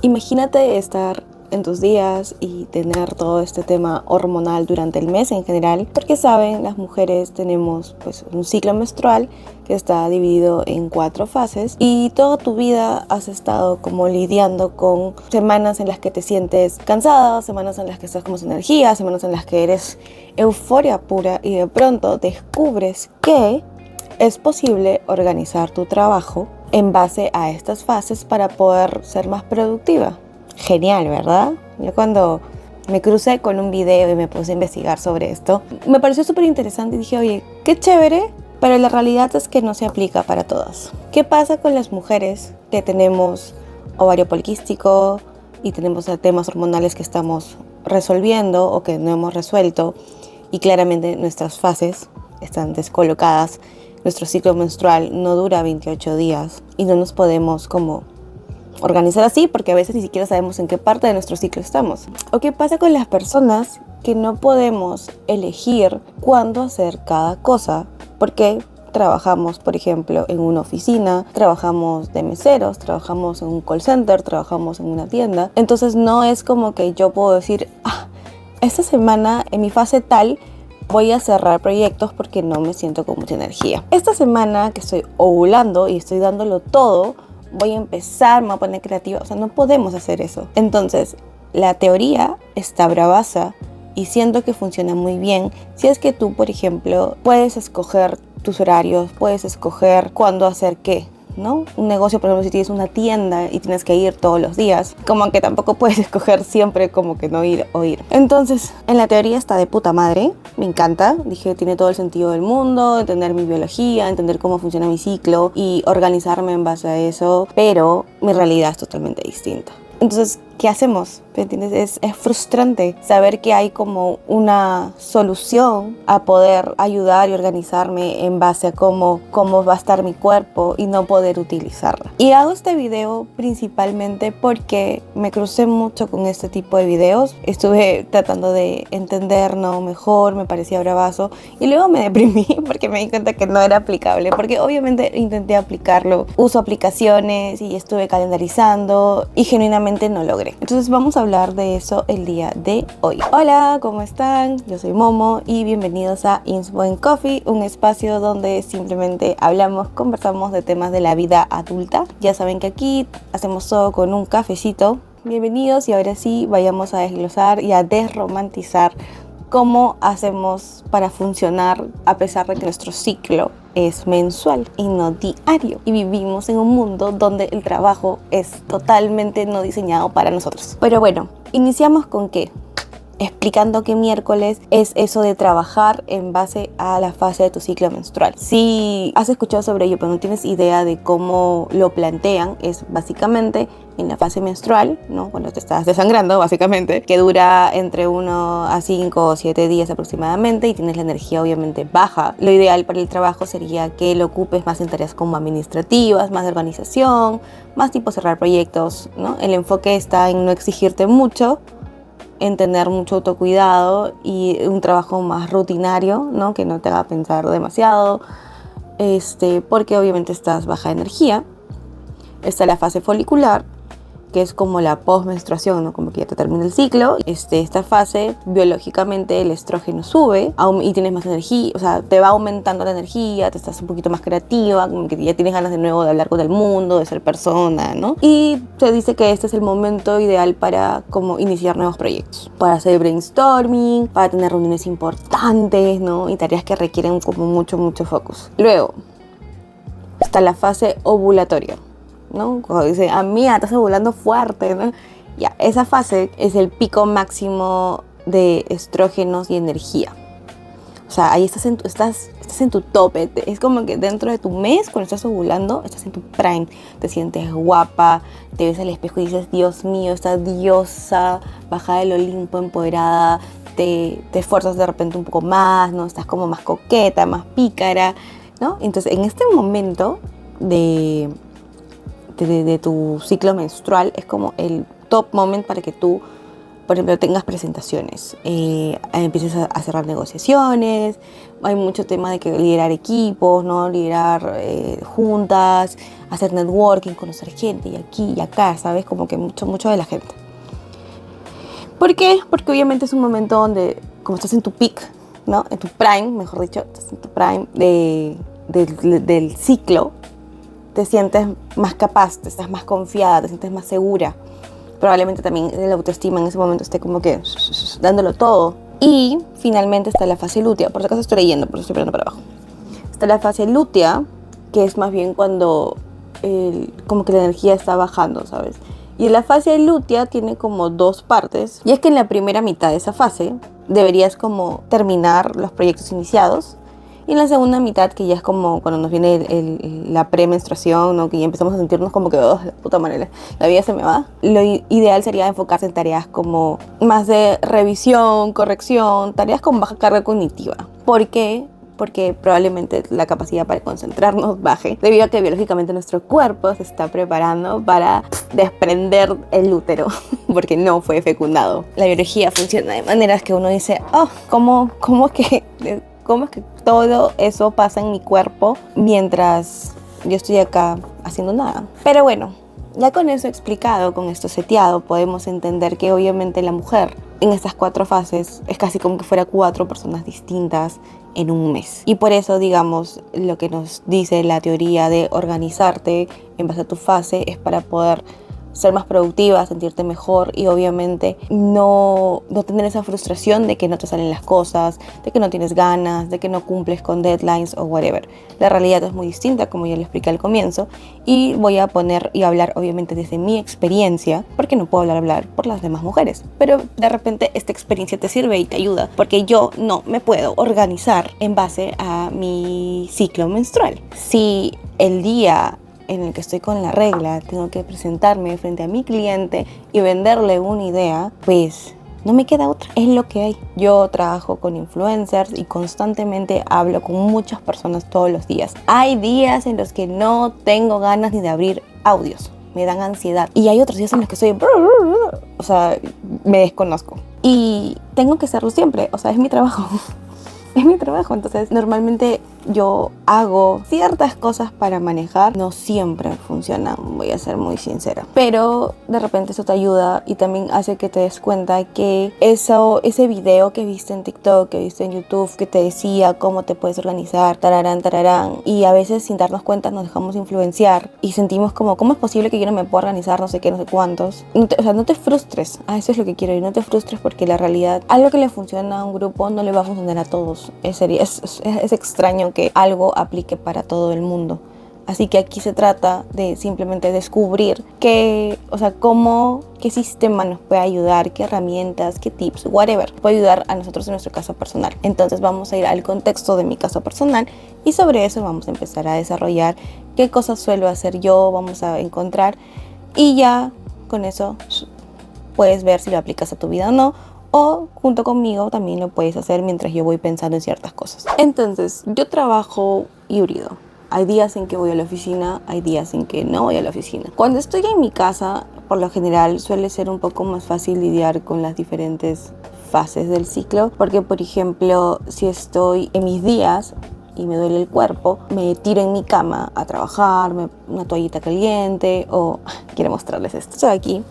Imagínate estar en tus días y tener todo este tema hormonal durante el mes en general, porque saben, las mujeres tenemos pues un ciclo menstrual que está dividido en 4 fases y toda tu vida has estado como lidiando con semanas en las que te sientes cansada, semanas en las que estás con más energía, semanas en las que eres euforia pura y de pronto descubres que es posible organizar tu trabajo en base a estas fases para poder ser más productiva. Genial, ¿verdad? Yo cuando me crucé con un video y me puse a investigar sobre esto, me pareció súper interesante y dije, oye, qué chévere, pero la realidad es que no se aplica para todas. ¿Qué pasa con las mujeres que tenemos ovario poliquístico y tenemos temas hormonales que estamos resolviendo o que no hemos resuelto y claramente nuestras fases están descolocadas? Nuestro ciclo menstrual no dura 28 días y no nos podemos como organizar así porque a veces ni siquiera sabemos en qué parte de nuestro ciclo estamos. ¿O qué pasa con las personas que no podemos elegir cuándo hacer cada cosa? Porque trabajamos, por ejemplo, en una oficina, trabajamos de meseros, trabajamos en un call center, trabajamos en una tienda. Entonces no es como que yo puedo decir, esta semana en mi fase tal voy a cerrar proyectos porque no me siento con mucha energía. Esta semana que estoy ovulando y estoy dándolo todo, voy a empezar, me voy a poner creativa. O sea, no podemos hacer eso. Entonces, la teoría está bravaza y siento que funciona muy bien si es que tú, por ejemplo, puedes escoger tus horarios, puedes escoger cuándo hacer qué, ¿no? Un negocio, por ejemplo, si tienes una tienda y tienes que ir todos los días, como que tampoco puedes escoger siempre como que no ir o ir. Entonces, en la teoría está de puta madre, me encanta. Dije, tiene todo el sentido del mundo, entender mi biología, entender cómo funciona mi ciclo y organizarme en base a eso, pero mi realidad es totalmente distinta. Entonces, ¿qué hacemos? ¿Me entiendes? Es frustrante saber que hay como una solución a poder ayudar y organizarme en base a cómo va a estar mi cuerpo y no poder utilizarla. Y hago este video principalmente porque me crucé mucho con este tipo de videos. Estuve tratando de entender mejor, me parecía bravazo y luego me deprimí porque me di cuenta que no era aplicable, porque obviamente intenté aplicarlo, uso aplicaciones y estuve calendarizando y genuinamente no logré. Entonces vamos a hablar de eso el día de hoy. Hola, ¿cómo están? Yo soy Momo y bienvenidos a Inspo and Coffee, un espacio donde simplemente hablamos, conversamos de temas de la vida adulta. Ya saben que aquí hacemos todo con un cafecito. Bienvenidos y ahora sí vayamos a desglosar y a desromantizar cómo hacemos para funcionar a pesar de que nuestro ciclo es mensual y no diario y vivimos en un mundo donde el trabajo es totalmente no diseñado para nosotros. Pero bueno, iniciamos con ¿qué? Explicando que miércoles es eso de trabajar en base a la fase de tu ciclo menstrual. Si has escuchado sobre ello pero no tienes idea de cómo lo plantean, es básicamente en la fase menstrual, ¿no? Cuando te estás desangrando, básicamente, que dura entre 1 a 5 o 7 días aproximadamente y tienes la energía obviamente baja. Lo ideal para el trabajo sería que lo ocupes más en tareas como administrativas, más de organización, más tipo cerrar proyectos, ¿no? El enfoque está en no exigirte mucho, en tener mucho autocuidado y un trabajo más rutinario, ¿no? Que no te haga pensar demasiado, porque obviamente estás baja de energía. Está la fase folicular, que es como la postmenstruación, ¿no? Como que ya te termina el ciclo. Esta fase, biológicamente el estrógeno sube y tienes más energía, o sea, te va aumentando la energía, te estás un poquito más creativa, como que ya tienes ganas de nuevo de hablar con el mundo, de ser persona, ¿no? Y se dice que este es el momento ideal para como iniciar nuevos proyectos, para hacer brainstorming, para tener reuniones importantes, ¿no? Y tareas que requieren como mucho focus. Luego está la fase ovulatoria, ¿no? Cuando dice, amiga, estás ovulando fuerte, ¿no? Ya, esa fase es el pico máximo de estrógenos y energía. O sea, ahí estás en tu tope. Es como que dentro de tu mes, cuando estás ovulando, estás en tu prime. Te sientes guapa, te ves al espejo y dices, Dios mío, esta diosa bajada del Olimpo, empoderada. Te esfuerzas de repente un poco más, ¿no? Estás como más coqueta, más pícara, ¿no? Entonces, en este momento de tu ciclo menstrual es como el top moment para que tú por ejemplo, tengas presentaciones, empieces a cerrar negociaciones, hay mucho tema de que liderar equipos, ¿no? Liderar juntas, hacer networking, conocer gente y aquí y acá, ¿sabes? Como que mucho de la gente. ¿Por qué? Porque obviamente es un momento donde, como estás en tu peak, ¿no? En tu prime, mejor dicho, estás en tu prime del ciclo, te sientes más capaz, te estás más confiada, te sientes más segura. Probablemente también la autoestima en ese momento esté como que dándolo todo. Y finalmente está la fase lútea. Por si acaso estoy leyendo, por eso estoy mirando para abajo. Está la fase lútea, que es más bien cuando como que la energía está bajando, ¿sabes? Y la fase lútea tiene como dos partes. Y es que en la primera mitad de esa fase deberías como terminar los proyectos iniciados. Y en la segunda mitad, que ya es como cuando nos viene la premenstruación, ¿no? Que ya empezamos a sentirnos como que, oh, la puta madre, la vida se me va. Lo ideal sería enfocarse en tareas como más de revisión, corrección, tareas con baja carga cognitiva. ¿Por qué? Porque probablemente la capacidad para concentrarnos baje, debido a que biológicamente nuestro cuerpo se está preparando para desprender el útero, porque no fue fecundado. La biología funciona de maneras que uno dice, oh, ¿cómo es que todo eso pasa en mi cuerpo mientras yo estoy acá haciendo nada? Pero bueno, ya con eso explicado, con esto seteado, podemos entender que obviamente la mujer en estas 4 fases es casi como que fuera 4 personas distintas en un mes. Y por eso, digamos, lo que nos dice la teoría de organizarte en base a tu fase es para poder ser más productiva, sentirte mejor y obviamente no tener esa frustración de que no te salen las cosas, de que no tienes ganas, de que no cumples con deadlines o whatever. La realidad es muy distinta, como ya lo expliqué al comienzo, y voy a poner y hablar obviamente desde mi experiencia, porque no puedo hablar por las demás mujeres, pero de repente esta experiencia te sirve y te ayuda, porque yo no me puedo organizar en base a mi ciclo menstrual. Si el día en el que estoy con la regla, tengo que presentarme frente a mi cliente y venderle una idea, pues no me queda otra, es lo que hay. Yo trabajo con influencers y constantemente hablo con muchas personas todos los días. Hay días en los que no tengo ganas ni de abrir audios, me dan ansiedad. Y hay otros días en los que estoy, o sea, me desconozco. Y tengo que hacerlo siempre, o sea, es mi trabajo. Es mi trabajo, entonces normalmente yo hago ciertas cosas para manejar, no siempre funcionan, voy a ser muy sincera, pero de repente eso te ayuda y también hace que te des cuenta que ese video que viste en TikTok, que viste en YouTube, que te decía cómo te puedes organizar, tararán, y a veces sin darnos cuenta nos dejamos influenciar y sentimos como, ¿cómo es posible que yo no me pueda organizar, no sé qué, no sé cuántos? O sea, no te frustres, eso es lo que quiero, y no te frustres porque la realidad, algo que le funciona a un grupo no le va a funcionar a todos. Es extraño que algo aplique para todo el mundo. Así que aquí se trata de simplemente descubrir qué sistema nos puede ayudar, qué herramientas, qué tips, whatever, puede ayudar a nosotros en nuestro caso personal. Entonces vamos a ir al contexto de mi caso personal y sobre eso vamos a empezar a desarrollar qué cosas suelo hacer yo, vamos a encontrar y ya con eso puedes ver si lo aplicas a tu vida o no. O junto conmigo también lo puedes hacer mientras yo voy pensando en ciertas cosas. Entonces, yo trabajo híbrido. Hay días en que voy a la oficina, hay días en que no voy a la oficina. Cuando estoy en mi casa, por lo general suele ser un poco más fácil lidiar con las diferentes fases del ciclo. Porque, por ejemplo, si estoy en mis días y me duele el cuerpo, me tiro en mi cama a trabajar, una toallita caliente o... Quiero mostrarles esto. Estoy aquí.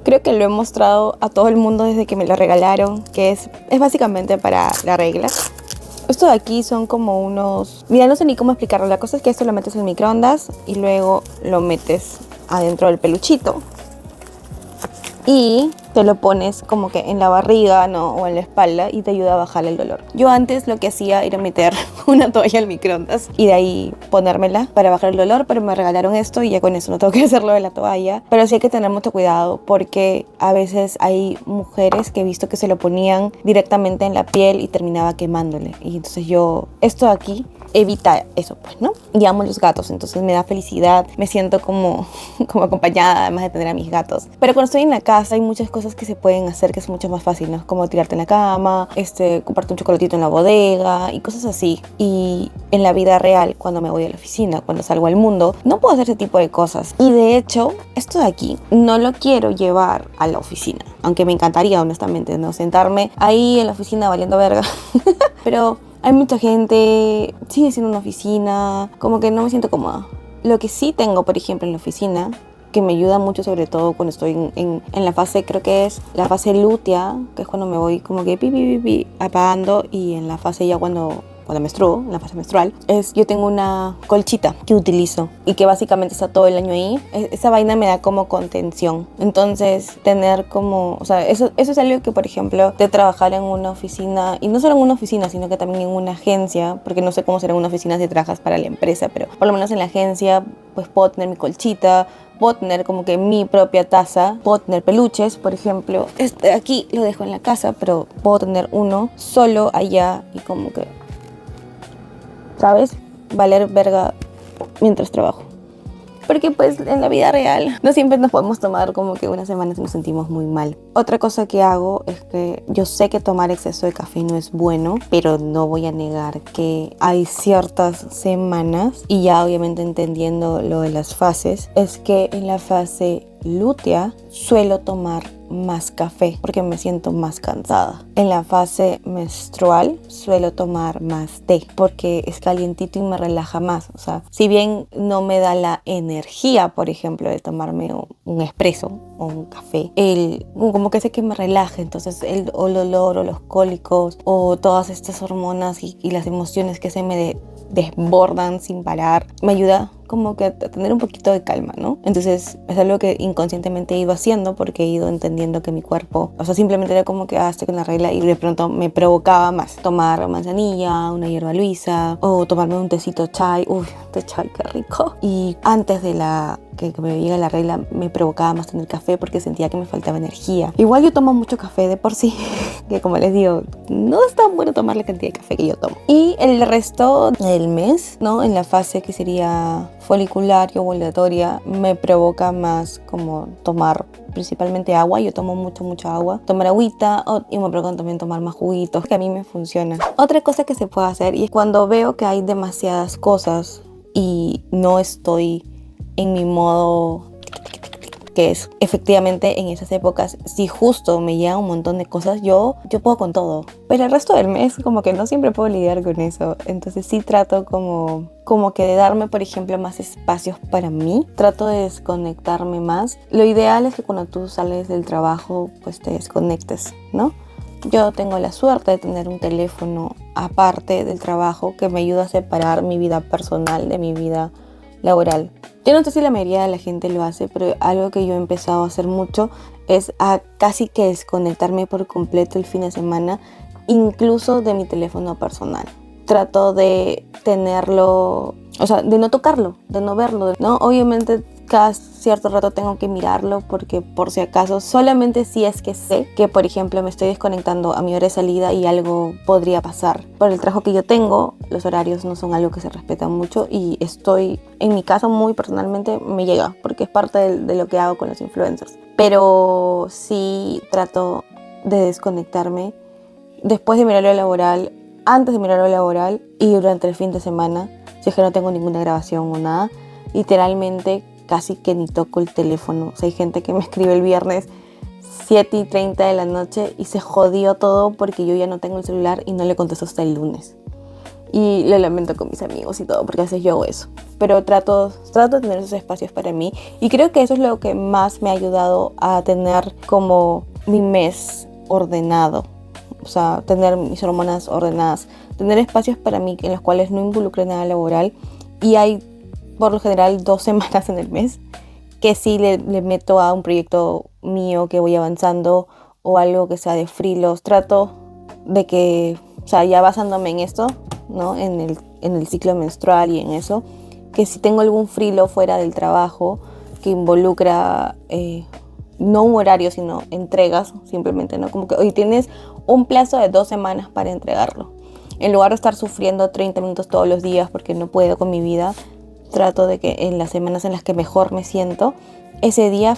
Creo que lo he mostrado a todo el mundo desde que me lo regalaron, que es básicamente para la regla. Esto de aquí son como unos... Mira, no sé ni cómo explicarlo. La cosa es que esto lo metes en el microondas y luego lo metes adentro del peluchito. Y te lo pones como que en la barriga, ¿no? O en la espalda y te ayuda a bajar el dolor. Yo antes lo que hacía era meter una toalla al microondas y de ahí ponérmela para bajar el dolor, pero me regalaron esto y ya con eso no tengo que hacerlo de la toalla. Pero sí hay que tener mucho cuidado porque a veces hay mujeres que he visto que se lo ponían directamente en la piel y terminaba quemándole. Y entonces esto de aquí evita eso, pues, ¿no? Y amo los gatos, entonces me da felicidad, me siento como acompañada, además de tener a mis gatos. Pero cuando estoy en la casa hay muchas cosas que se pueden hacer que es mucho más fácil, ¿no? Como tirarte en la cama, comprarte un chocolatito en la bodega y cosas así. Y en la vida real, cuando me voy a la oficina, cuando salgo al mundo, no puedo hacer ese tipo de cosas. Y de hecho, esto de aquí no lo quiero llevar a la oficina, aunque me encantaría, honestamente, ¿no? Sentarme ahí en la oficina valiendo verga. Pero hay mucha gente, sigue siendo una oficina, como que no me siento cómoda. Lo que sí tengo, por ejemplo, en la oficina, que me ayuda mucho, sobre todo cuando estoy en la fase, creo que es la fase lútea, que es cuando me voy como que apagando, y en la fase ya cuando menstruo, en la fase menstrual, yo tengo una colchita que utilizo y que básicamente está todo el año ahí. Esa vaina me da como contención. Entonces, tener como, o sea, eso es algo que, por ejemplo, de trabajar en una oficina, y no solo en una oficina, sino que también en una agencia, porque no sé cómo será en una oficina si trabajas para la empresa, pero por lo menos en la agencia, pues puedo tener mi colchita, puedo tener como que mi propia taza, puedo tener peluches, por ejemplo. Aquí lo dejo en la casa, pero puedo tener uno solo allá y como que, ¿sabes? Valer verga mientras trabajo. Porque pues en la vida real no siempre nos podemos tomar como que unas semanas y nos sentimos muy mal. Otra cosa que hago es que yo sé que tomar exceso de café no es bueno, pero no voy a negar que hay ciertas semanas, y ya obviamente entendiendo lo de las fases, es que en la fase lútea suelo tomar más café porque me siento más cansada. En la fase menstrual suelo tomar más té porque es calientito y me relaja más. O sea, si bien no me da la energía, por ejemplo, de tomarme un espresso o un café, como que sé que me relaja. Entonces el dolor o los cólicos o todas estas hormonas y las emociones que se me desbordan sin parar, me ayuda como que a tener un poquito de calma, ¿no? Entonces es algo que inconscientemente he ido haciendo porque he ido entendiendo que mi cuerpo, o sea, simplemente era como que estoy con la regla, y de pronto me provocaba más tomar manzanilla, una hierba luisa, o tomarme un tecito chai. Uy, té chai, qué rico. Y antes de que me llega la regla, me provocaba más tener café porque sentía que me faltaba energía. Igual yo tomo mucho café de por sí, que como les digo, no es tan bueno tomar la cantidad de café que yo tomo. Y el resto del mes, ¿no? En la fase que sería folicular y ovulatoria, me provoca más como tomar principalmente agua. Yo tomo mucha agua, tomar agüita, y me provoca también tomar más juguitos, que a mí me funciona. Otra cosa que se puede hacer, y es cuando veo que hay demasiadas cosas y no estoy en mi modo, que es efectivamente en esas épocas, si justo me llega un montón de cosas, yo puedo con todo, pero el resto del mes como que no siempre puedo lidiar con eso. Entonces sí trato como que de darme, por ejemplo, más espacios para mí. Trato de desconectarme más. Lo ideal es que cuando tú sales del trabajo pues te desconectes, ¿no? Yo tengo la suerte de tener un teléfono aparte del trabajo que me ayuda a separar mi vida personal de mi vida laboral. Yo no sé si la mayoría de la gente lo hace, pero algo que yo he empezado a hacer mucho es a casi que desconectarme por completo el fin de semana, incluso de mi teléfono personal. Trato de tenerlo, o sea, de no tocarlo, de no verlo, ¿no? Obviamente cada cierto rato tengo que mirarlo porque por si acaso, solamente si es que sé que, por ejemplo, me estoy desconectando a mi hora de salida y algo podría pasar. Por el trabajo que yo tengo, los horarios no son algo que se respetan mucho, y estoy, en mi caso muy personalmente, me llega porque es parte de lo que hago con los influencers. Pero sí trato de desconectarme después de mi horario laboral, antes de mi horario laboral y durante el fin de semana, si es que no tengo ninguna grabación o nada. Literalmente casi que ni toco el teléfono. O sea, hay gente que me escribe el viernes 7:30 de la noche y se jodió todo porque yo ya no tengo el celular y no le contesto hasta el lunes. Y lo lamento con mis amigos y todo, porque a veces yo hago eso. Pero trato de tener esos espacios para mí, y creo que eso es lo que más me ha ayudado a tener como mi mes ordenado. O sea, tener mis hormonas ordenadas, tener espacios para mí en los cuales no involucre nada laboral. Y hay por lo general 2 semanas en el mes que sí le meto a un proyecto mío que voy avanzando, o algo que sea de freelance. Trato de que, o sea, ya basándome en esto, ¿no? En el ciclo menstrual y en eso, que si tengo algún freelance fuera del trabajo que involucra no un horario, sino entregas, simplemente, ¿no? Como que hoy tienes un plazo de 2 semanas para entregarlo. En lugar de estar sufriendo 30 minutos todos los días porque no puedo con mi vida, trato de que en las semanas en las que mejor me siento, ese día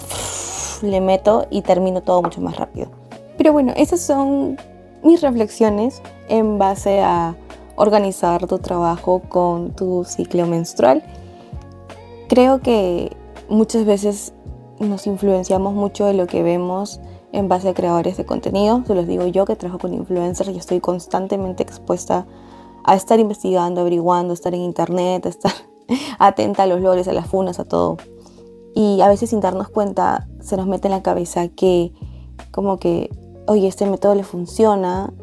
le meto y termino todo mucho más rápido. Pero bueno, esas son mis reflexiones en base a organizar tu trabajo con tu ciclo menstrual. Creo que muchas veces nos influenciamos mucho de lo que vemos en base a creadores de contenido. Se los digo yo que trabajo con influencers y estoy constantemente expuesta a estar investigando, averiguando, estar en internet, estar atenta a los logros, a las funas, a todo. Y a veces sin darnos cuenta se nos mete en la cabeza que como que, oye, este método le funciona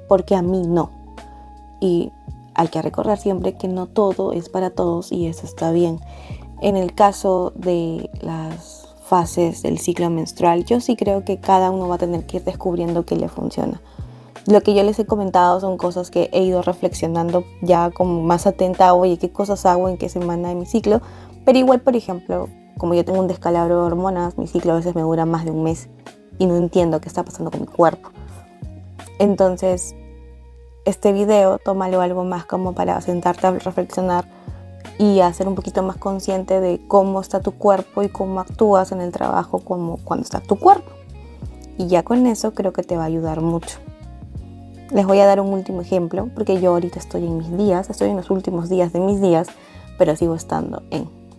porque a mí no. Y hay que recordar siempre que no todo es para todos y eso está bien. En el caso de las fases del ciclo menstrual, yo sí creo que cada uno va a tener que ir descubriendo qué le funciona. Lo que yo les he comentado son cosas que he ido reflexionando ya como más atenta, oye, qué cosas hago en qué semana de mi ciclo. Pero igual, por ejemplo, como yo tengo un descalabro de hormonas, mi ciclo a veces me dura más de un mes y no entiendo qué está pasando con mi cuerpo. Entonces, este video, tómalo algo más como para sentarte a reflexionar y a ser un poquito más consciente de cómo está tu cuerpo y cómo actúas en el trabajo como cuando está tu cuerpo. Y ya con eso creo que te va a ayudar mucho. Les voy a dar un último ejemplo, porque yo ahorita estoy en mis días, estoy en los últimos días de mis días, pero sigo estando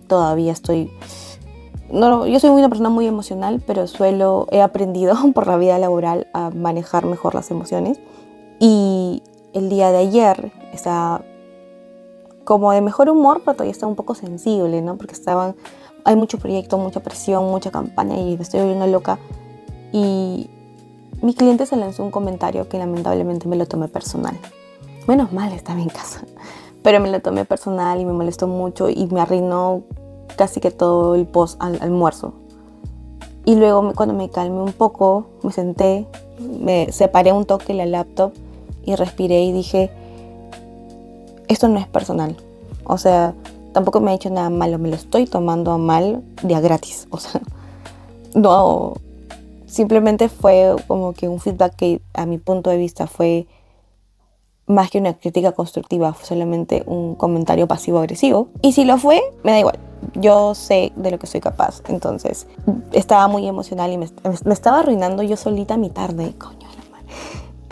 todavía estoy... No, yo soy una persona muy emocional, pero he aprendido por la vida laboral a manejar mejor las emociones. Y el día de ayer estaba como de mejor humor, pero todavía estaba un poco sensible, ¿no? Porque hay mucho proyecto, mucha presión, mucha campaña y me estoy volviendo loca. Y mi cliente se lanzó un comentario que lamentablemente me lo tomé personal. Menos mal estaba en casa, pero me lo tomé personal y me molestó mucho y me arruinó casi que todo el post almuerzo. Y luego cuando me calmé un poco, me senté, me separé un toque la laptop y respiré y dije, esto no es personal. O sea, tampoco me ha hecho nada malo, me lo estoy tomando a mal de a gratis. O sea, no, simplemente fue como que un feedback que a mi punto de vista fue más que una crítica constructiva, fue solamente un comentario pasivo-agresivo. Y si lo fue, me da igual. Yo sé de lo que soy capaz. Entonces, estaba muy emocional y me estaba arruinando yo solita mi tarde. Coño de la madre.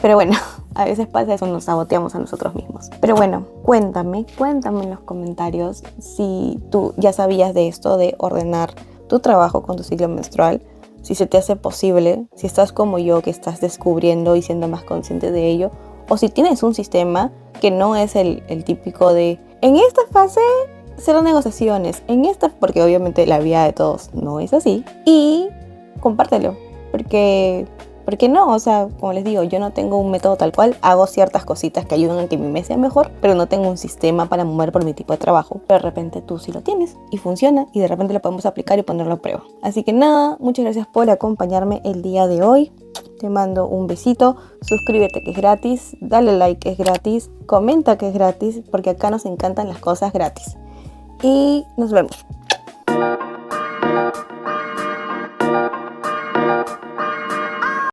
Pero bueno, a veces pasa eso, nos saboteamos a nosotros mismos. Pero bueno, cuéntame en los comentarios si tú ya sabías de esto, de ordenar tu trabajo con tu ciclo menstrual. Si se te hace posible, si estás como yo, que estás descubriendo y siendo más consciente de ello. O si tienes un sistema que no es el típico de, en esta fase serán negociaciones, en esta, porque obviamente la vida de todos no es así. Y compártelo, porque no, o sea, como les digo, yo no tengo un método tal cual, hago ciertas cositas que ayudan a que mi mes sea mejor, pero no tengo un sistema para mover por mi tipo de trabajo. Pero de repente tú sí lo tienes y funciona y de repente lo podemos aplicar y ponerlo a prueba. Así que nada, muchas gracias por acompañarme el día de hoy. Te mando un besito, suscríbete que es gratis, dale like que es gratis, comenta que es gratis, porque acá nos encantan las cosas gratis. Y nos vemos.